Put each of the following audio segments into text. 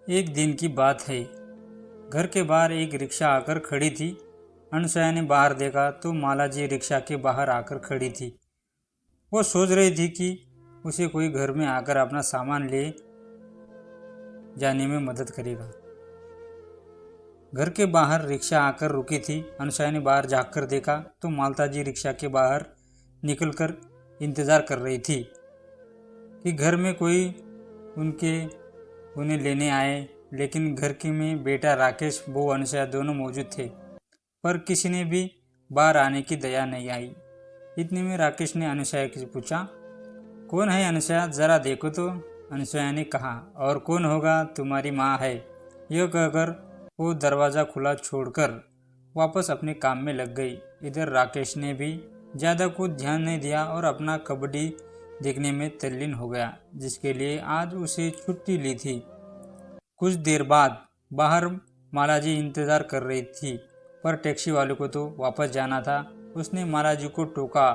एक दिन की बात है। घर के बाहर एक रिक्शा आकर खड़ी थी। अनसुया ने बाहर देखा तो माला जी रिक्शा के बाहर आकर खड़ी थी। वो सोच रही थी कि उसे कोई घर में आकर अपना सामान ले जाने में मदद करेगा। घर के बाहर रिक्शा आकर रुकी थी। अनसुया ने बाहर झांककर देखा तो मालता जी रिक्शा के बाहर निकलकर इंतजार कर रही थी कि घर में कोई उन्हें लेने आए। लेकिन घर के में बेटा राकेश, वो अनसुया दोनों मौजूद थे, पर किसी ने भी बाहर आने की दया नहीं आई। इतने में राकेश ने अनसुया से पूछा, कौन है अनसुया, जरा देखो तो। अनसुया ने कहा, और कौन होगा, तुम्हारी माँ है। यह कहकर वो दरवाज़ा खुला छोड़कर वापस अपने काम में लग गई। इधर राकेश ने भी ज़्यादा कुछ ध्यान नहीं दिया और अपना कबड्डी देखने में तल्लीन हो गया, जिसके लिए आज उसे छुट्टी ली थी। कुछ देर बाद बाहर मालाजी इंतज़ार कर रही थी, पर टैक्सी वाले को तो वापस जाना था। उसने मालाजी को टोका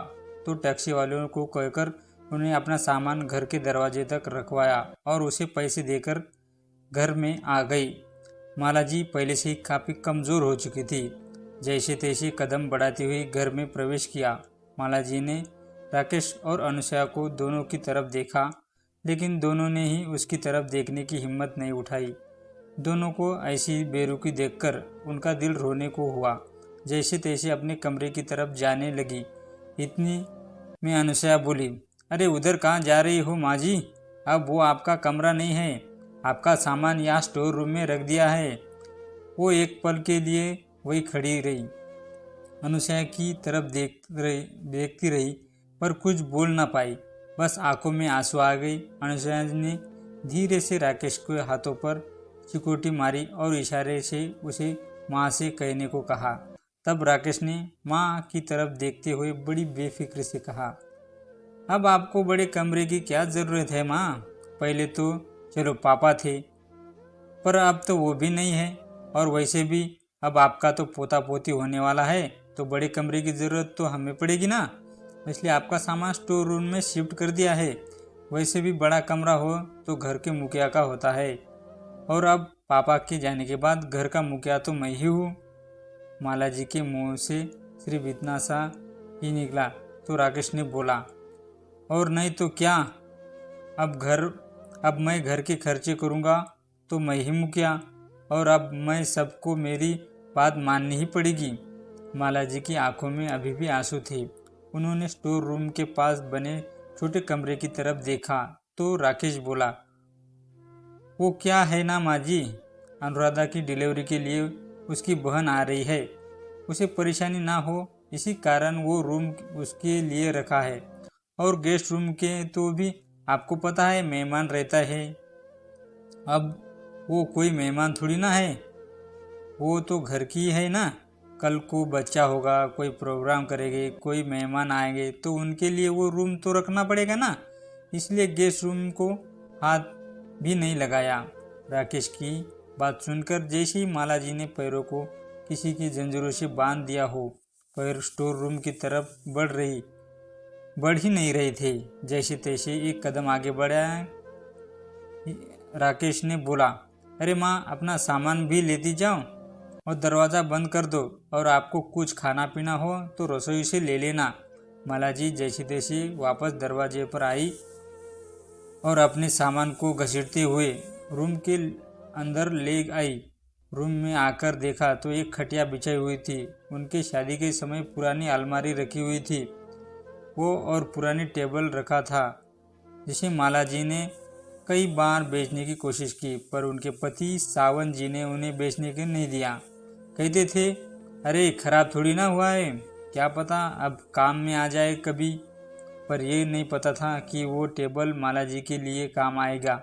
तो टैक्सी वालों को कहकर उन्हें अपना सामान घर के दरवाजे तक रखवाया और उसे पैसे देकर घर में आ गई। मालाजी पहले से ही काफ़ी कमज़ोर हो चुकी थी। जैसे तैसे कदम बढ़ाती हुई घर में प्रवेश किया। मालाजी ने राकेश और अनुसया को दोनों की तरफ देखा, लेकिन दोनों ने ही उसकी तरफ देखने की हिम्मत नहीं उठाई। दोनों को ऐसी बेरुखी देखकर उनका दिल रोने को हुआ। जैसे तैसे अपने कमरे की तरफ जाने लगी। इतनी में अनुसया बोली, अरे उधर कहाँ जा रही हो माँ जी? अब वो आपका कमरा नहीं है, आपका सामान यहाँ स्टोर रूम में रख दिया है। वो एक पल के लिए वही खड़ी रही, अनुसया की तरफ देखती रही, पर कुछ बोल ना पाई। बस आंखों में आंसू आ गई। अनुसया ने धीरे से राकेश के हाथों पर चिकोटी मारी और इशारे से उसे माँ से कहने को कहा। तब राकेश ने माँ की तरफ देखते हुए बड़ी बेफिक्र से कहा, अब आपको बड़े कमरे की क्या ज़रूरत है माँ? पहले तो चलो पापा थे, पर अब तो वो भी नहीं है, और वैसे भी अब आपका तो पोता पोती होने वाला है, तो बड़े कमरे की ज़रूरत तो हमें पड़ेगी ना। इसलिए आपका सामान स्टोर रूम में शिफ्ट कर दिया है। वैसे भी बड़ा कमरा हो तो घर के मुखिया का होता है, और अब पापा के जाने के बाद घर का मुखिया तो मैं ही हूँ। माला जी के मुंह से सिर्फ इतना सा ही निकला तो राकेश ने बोला, और नहीं तो क्या, अब मैं घर के खर्चे करूँगा तो मैं ही मुखिया, और अब मैं सबको मेरी बात माननी ही पड़ेगी। माला जी की आंखों में अभी भी आंसू थे। उन्होंने स्टोर रूम के पास बने छोटे कमरे की तरफ देखा तो राकेश बोला, वो क्या है ना माँ जी, अनुराधा की डिलीवरी के लिए उसकी बहन आ रही है, उसे परेशानी ना हो इसी कारण वो रूम उसके लिए रखा है। और गेस्ट रूम के तो भी आपको पता है मेहमान रहता है। अब वो कोई मेहमान थोड़ी ना है, वो तो घर की है ना। कल को बच्चा होगा, कोई प्रोग्राम करेंगे, कोई मेहमान आएंगे, तो उनके लिए वो रूम तो रखना पड़ेगा ना। इसलिए गेस्ट रूम को हाथ भी नहीं लगाया। राकेश की बात सुनकर जैसे ही माला जी ने पैरों को किसी की जंजीरों से बांध दिया हो, पैर स्टोर रूम की तरफ बढ़ ही नहीं रहे थे। जैसे तैसे एक कदम आगे बढ़ा राकेश ने बोला, अरे माँ, अपना सामान भी लेती जाओ और दरवाज़ा बंद कर दो, और आपको कुछ खाना पीना हो तो रसोई से ले लेना। माला जी जैसी तैसी वापस दरवाजे पर आई और अपने सामान को घसीटते हुए रूम के अंदर ले आई। रूम में आकर देखा तो एक खटिया बिछाई हुई थी। उनके शादी के समय पुरानी अलमारी रखी हुई थी, वो और पुरानी टेबल रखा था, जिसे माला जी ने कई बार बेचने की कोशिश की, पर उनके पति सावन जी ने उन्हें बेचने के नहीं दिया। कहते थे, अरे खराब थोड़ी ना हुआ है, क्या पता अब काम में आ जाए कभी। पर यह नहीं पता था कि वो टेबल माला जी के लिए काम आएगा।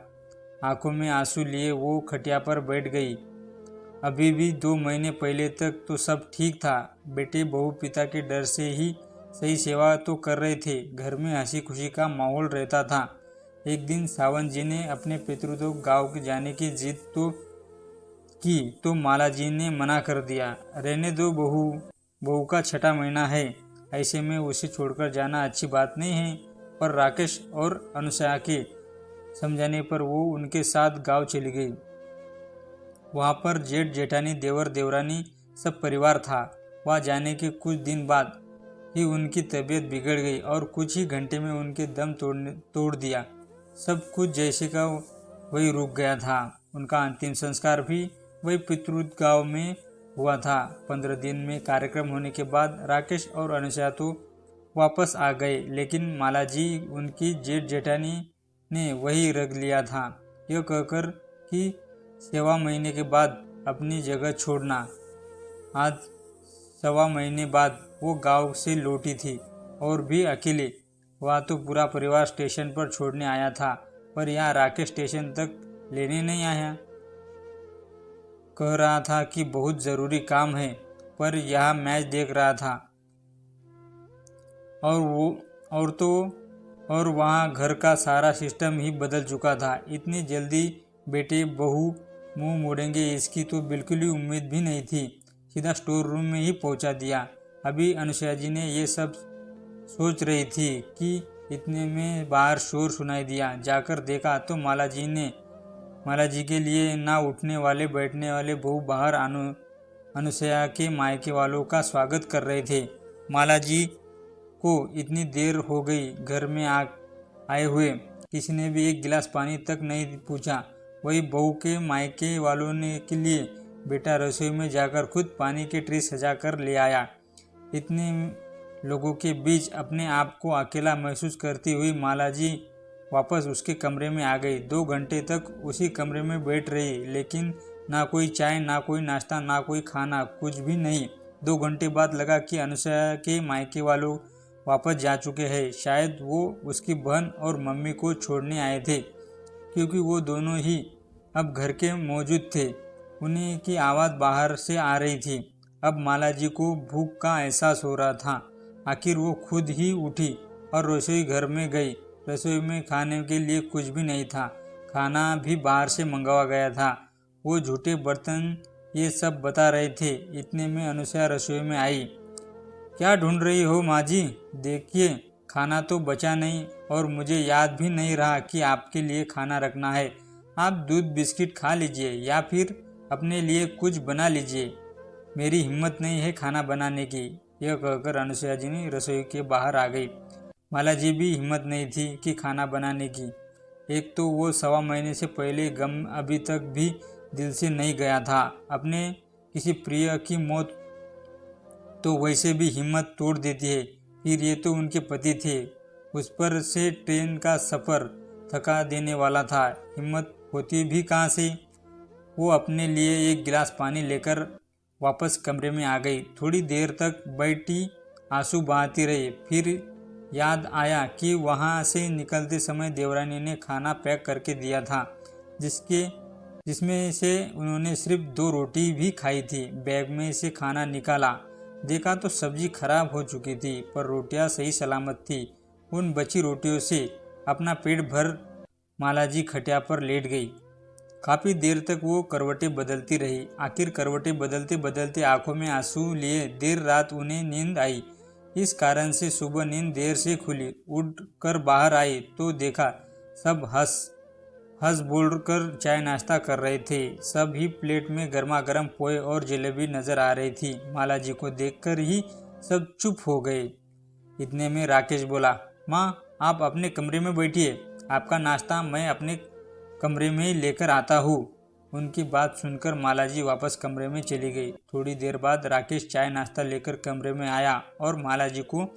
आंखों में आंसू लिए वो खटिया पर बैठ गई। अभी भी 2 महीने पहले तक तो सब ठीक था। बेटे बहू पिता के डर से ही सही सेवा तो कर रहे थे, घर में हंसी खुशी का माहौल रहता था। एक दिन सावन जी ने अपने पितृदेव गांव के जाने की जिद की तो माला जी ने मना कर दिया। रहने दो, बहू का छठा महीना है, ऐसे में उसे छोड़कर जाना अच्छी बात नहीं है। पर राकेश और अनुसया के समझाने पर वो उनके साथ गांव चली गई। वहाँ पर जेठ जेठानी देवर देवरानी सब परिवार था। वहाँ जाने के कुछ दिन बाद ही उनकी तबीयत बिगड़ गई और कुछ ही घंटे में उनके दम तोड़ दिया। सब कुछ जैसे का वही रुक गया था। उनका अंतिम संस्कार भी वही पितृ गांव में हुआ था। 15 दिन में कार्यक्रम होने के बाद राकेश और अनुसया तो वापस आ गए, लेकिन मालाजी उनकी जेठ जेठानी ने वही रख लिया था, यह कहकर कि 1.25 महीने के बाद अपनी जगह छोड़ना। आज 1.25 महीने बाद वो गांव से लौटी थी और भी अकेले। वह तो पूरा परिवार स्टेशन पर छोड़ने आया था, पर यहाँ राकेश स्टेशन तक लेने नहीं आया। कह रहा था कि बहुत ज़रूरी काम है, पर यहाँ मैच देख रहा था और वहाँ घर का सारा सिस्टम ही बदल चुका था। इतनी जल्दी बेटे बहू मुंह मोड़ेंगे इसकी तो बिल्कुल ही उम्मीद भी नहीं थी। सीधा स्टोर रूम में ही पहुँचा दिया। अभी अनुसया जी ने ये सब सोच रही थी कि इतने में बाहर शोर सुनाई दिया। जाकर देखा तो माला जी के लिए ना उठने वाले बैठने वाले बहू बाहर अनुसया के मायके वालों का स्वागत कर रहे थे। माला जी को इतनी देर हो गई घर में आए हुए, किसी ने भी एक गिलास पानी तक नहीं पूछा। वही बहू के मायके वालों ने के लिए बेटा रसोई में जाकर खुद पानी के ट्रे सजा कर ले आया। इतने लोगों के बीच अपने आप को अकेला महसूस करती हुई माला जी वापस उसके कमरे में आ गई। 2 घंटे तक उसी कमरे में बैठ रही, लेकिन ना कोई चाय, ना कोई नाश्ता, ना कोई खाना, कुछ भी नहीं। 2 घंटे बाद लगा कि अनुसया के मायके वालों वापस जा चुके हैं। शायद वो उसकी बहन और मम्मी को छोड़ने आए थे, क्योंकि वो दोनों ही अब घर के मौजूद थे। उन्हीं की आवाज़ बाहर से आ रही थी। अब माला जी को भूख का एहसास हो रहा था। आखिर वो खुद ही उठी और रसोई घर में गई। रसोई में खाने के लिए कुछ भी नहीं था, खाना भी बाहर से मंगवा गया था। वो झूठे बर्तन ये सब बता रहे थे। इतने में अनुसया रसोई में आई। क्या ढूंढ रही हो माँ जी? देखिए, खाना तो बचा नहीं और मुझे याद भी नहीं रहा कि आपके लिए खाना रखना है। आप दूध बिस्किट खा लीजिए या फिर अपने लिए कुछ बना लीजिए। मेरी हिम्मत नहीं है खाना बनाने की। यह कहकर अनुसया जी ने रसोई के बाहर आ गई। माला जी भी हिम्मत नहीं थी कि खाना बनाने की। एक तो वो 1.25 महीने से पहले गम अभी तक भी दिल से नहीं गया था। अपने किसी प्रिय की मौत तो वैसे भी हिम्मत तोड़ देती है, फिर ये तो उनके पति थे। उस पर से ट्रेन का सफ़र थका देने वाला था, हिम्मत होती भी कहाँ से। वो अपने लिए एक गिलास पानी लेकर वापस कमरे में आ गई। थोड़ी देर तक बैठी आंसू बहाती रही। फिर याद आया कि वहाँ से निकलते समय देवरानी ने खाना पैक करके दिया था, जिसमें से उन्होंने सिर्फ 2 रोटी भी खाई थी। बैग में से खाना निकाला, देखा तो सब्जी खराब हो चुकी थी, पर रोटियां सही सलामत थी। उन बची रोटियों से अपना पेट भर माला जी खटिया पर लेट गई। काफ़ी देर तक वो करवटें बदलती रही। आखिर करवटें बदलते बदलते आंखों में आंसू लिए देर रात उन्हें नींद आई। इस कारण से सुबह नींद देर से खुली। उठ कर बाहर आई तो देखा सब हंस बोल कर चाय नाश्ता कर रहे थे। सब ही प्लेट में गर्मा गर्म पोहे और जलेबी नजर आ रही थी। माला जी को देखकर ही सब चुप हो गए। इतने में राकेश बोला, माँ आप अपने कमरे में बैठिए, आपका नाश्ता मैं अपने कमरे में लेकर आता हूँ। उनकी बात सुनकर माला जी वापस कमरे में चली गई। थोड़ी देर बाद राकेश चाय नाश्ता लेकर कमरे में आया और माला जी को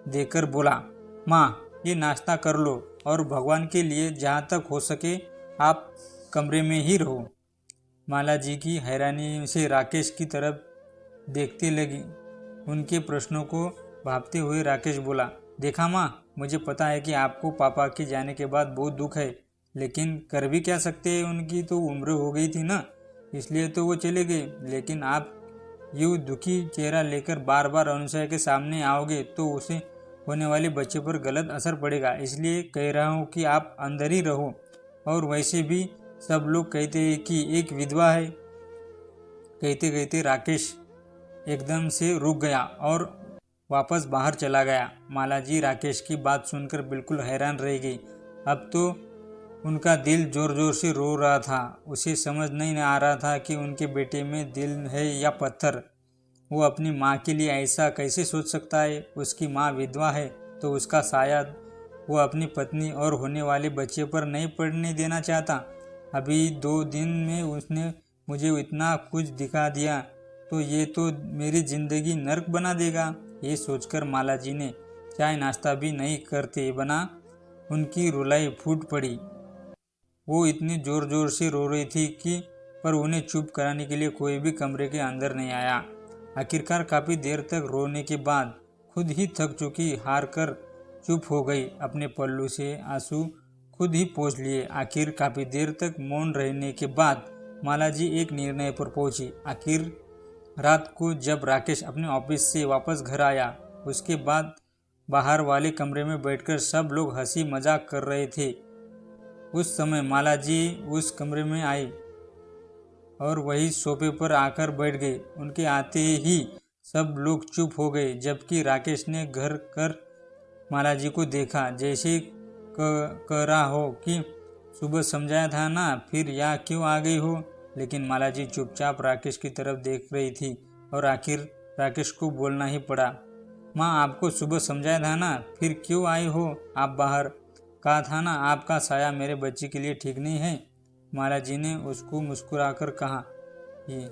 देकर बोला, माँ ये नाश्ता कर लो और भगवान के लिए जहाँ तक हो सके आप कमरे में ही रहो। माला जी की हैरानी से राकेश की तरफ देखते लगी। उनके प्रश्नों को भांपते हुए राकेश बोला, देखा माँ, मुझे पता है कि आपको पापा के जाने के बाद बहुत दुख है, लेकिन कर भी क्या सकते हैं, उनकी तो उम्र हो गई थी ना, इसलिए तो वो चले गए। लेकिन आप यूँ दुखी चेहरा लेकर बार बार अनुसया के सामने आओगे तो उसे होने वाले बच्चे पर गलत असर पड़ेगा। इसलिए कह रहा हूँ कि आप अंदर ही रहो। और वैसे भी सब लोग कहते हैं कि एक विधवा है। कहते कहते राकेश एकदम से रुक गया और वापस बाहर चला गया। माला जी राकेश की बात सुनकर बिल्कुल हैरान रह गई। अब तो उनका दिल जोर जोर से रो रहा था। उसे समझ नहीं आ रहा था कि उनके बेटे में दिल है या पत्थर। वो अपनी माँ के लिए ऐसा कैसे सोच सकता है। उसकी माँ विधवा है तो उसका साया वो अपनी पत्नी और होने वाले बच्चे पर नहीं पड़ने देना चाहता। अभी 2 दिन में उसने मुझे इतना कुछ दिखा दिया तो ये तो मेरी जिंदगी नर्क बना देगा। ये सोचकर माला जी ने चाय नाश्ता भी नहीं करते बना उनकी रुलाई फूट पड़ी। वो इतनी ज़ोर ज़ोर से रो रही थी कि पर उन्हें चुप कराने के लिए कोई भी कमरे के अंदर नहीं आया। आखिरकार काफ़ी देर तक रोने के बाद खुद ही थक चुकी हार कर चुप हो गई। अपने पल्लू से आंसू खुद ही पोंछ लिए। आखिर काफ़ी देर तक मौन रहने के बाद माला जी एक निर्णय पर पहुंची। आखिर रात को जब राकेश अपने ऑफिस से वापस घर आया, उसके बाद बाहर वाले कमरे में बैठकर सब लोग हंसी मजाक कर रहे थे। उस समय माला जी उस कमरे में आई और वही सोफे पर आकर बैठ गई। उनके आते ही सब लोग चुप हो गए, जबकि राकेश ने घर कर माला जी को देखा, जैसे कह रहा हो कि सुबह समझाया था ना, फिर यहाँ क्यों आ गई हो। लेकिन माला जी चुपचाप राकेश की तरफ देख रही थी और आखिर राकेश को बोलना ही पड़ा। माँ, आपको सुबह समझाया था ना, फिर क्यों आई हो आप बाहर। कहा था ना आपका साया मेरे बच्चे के लिए ठीक नहीं है। माला जी ने उसको मुस्कुराकर कहा। ये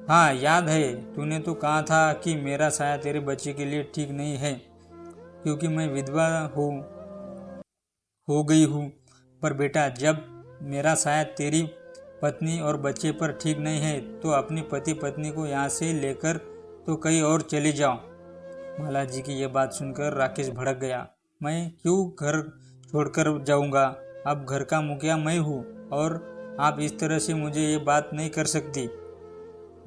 हाँ याद है, तूने तो कहा था कि मेरा साया तेरे बच्चे के लिए ठीक नहीं है क्योंकि मैं विधवा हो गई हूँ। पर बेटा, जब मेरा साया तेरी पत्नी और बच्चे पर ठीक नहीं है तो अपनी पति पत्नी को यहाँ से लेकर तो कहीं और चले जाओ। माला जी की यह बात सुनकर राकेश भड़क गया। मैं क्यों घर छोड़कर जाऊंगा। अब घर का मुखिया मैं हूँ और आप इस तरह से मुझे ये बात नहीं कर सकती।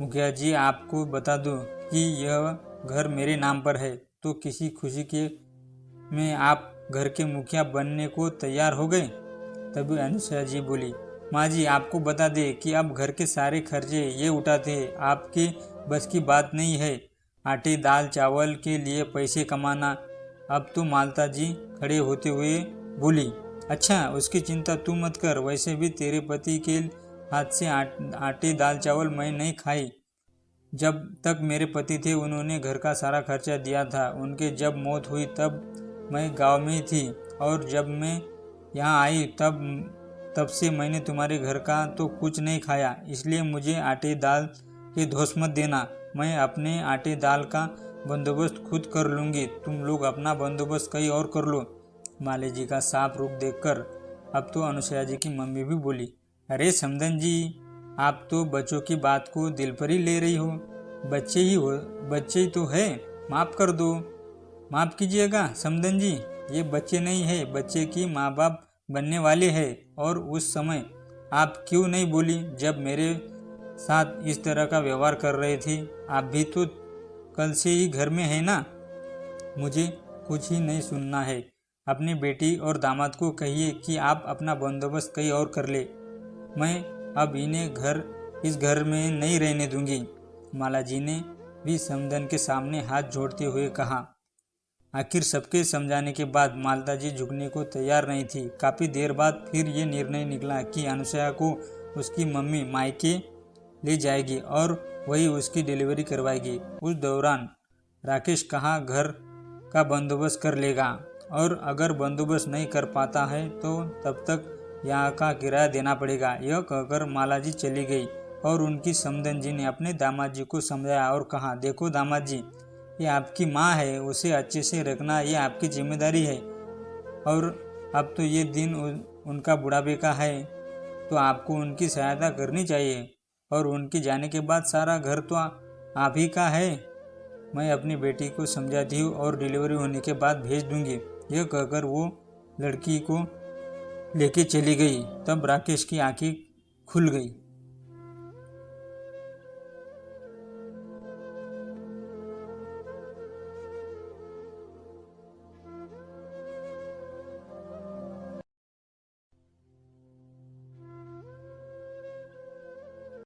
मुखिया जी, आपको बता दूं कि यह घर मेरे नाम पर है, तो किसी खुशी के में आप घर के मुखिया बनने को तैयार हो गए। तभी अनुसुईया जी बोली, माँ जी, आपको बता दे कि अब घर के सारे खर्चे ये उठाते हैं, आपके बस की बात नहीं है। आटे दाल चावल के लिए पैसे कमाना। अब तो मालता जी खड़े होते हुए बोली, अच्छा, उसकी चिंता तू मत कर। वैसे भी तेरे पति के हाथ से आटे दाल चावल मैं नहीं खाई। जब तक मेरे पति थे उन्होंने घर का सारा खर्चा दिया था। उनके जब मौत हुई तब मैं गांव में थी और जब मैं यहाँ आई तब से मैंने तुम्हारे घर का तो कुछ नहीं खाया। इसलिए मुझे आटे दाल के धौंस मत देना। मैं अपने आटे दाल का बंदोबस्त खुद कर लूँगी, तुम लोग अपना बंदोबस्त कहीं और कर लो। माले जी का साफ रुख देखकर अब तो अनुसुईया जी की मम्मी भी बोली, अरे समधन जी, आप तो बच्चों की बात को दिल पर ही ले रही हो। बच्चे ही तो है, माफ़ कर दो। माफ़ कीजिएगा समधन जी, ये बच्चे नहीं है, बच्चे की माँ बाप बनने वाले हैं। और उस समय आप क्यों नहीं बोली जब मेरे साथ इस तरह का व्यवहार कर रहे थे। आप भी तो कल से ही घर में है ना। मुझे कुछ ही नहीं सुनना है। अपनी बेटी और दामाद को कहिए कि आप अपना बंदोबस्त कहीं और कर ले। मैं अब इन्हें इस घर में नहीं रहने दूंगी। माला जी ने भी समधन के सामने हाथ जोड़ते हुए कहा। आखिर सबके समझाने के बाद मालता जी झुकने को तैयार नहीं थी। काफ़ी देर बाद फिर ये निर्णय निकला कि अनुसुईया को उसकी मम्मी मायके ले जाएगी और वही उसकी डिलीवरी करवाएगी। उस दौरान राकेश कहाँ घर का बंदोबस्त कर लेगा और अगर बंदोबस्त नहीं कर पाता है तो तब तक यहाँ का किराया देना पड़ेगा। यह कहकर माला जी चली गई और उनकी समधन जी ने अपने दामाद जी को समझाया और कहा, देखो दामाद जी, ये आपकी माँ है, उसे अच्छे से रखना ये आपकी जिम्मेदारी है। और अब तो ये दिन उनका बुढ़ापे का है तो आपको उनकी सहायता करनी चाहिए। और उनके जाने के बाद सारा घर तो आप ही का है। मैं अपनी बेटी को समझाती हूँ और डिलीवरी होने के बाद भेज दूंगी। यह कहकर वो लड़की को लेके चली गई। तब राकेश की आंखें खुल गई।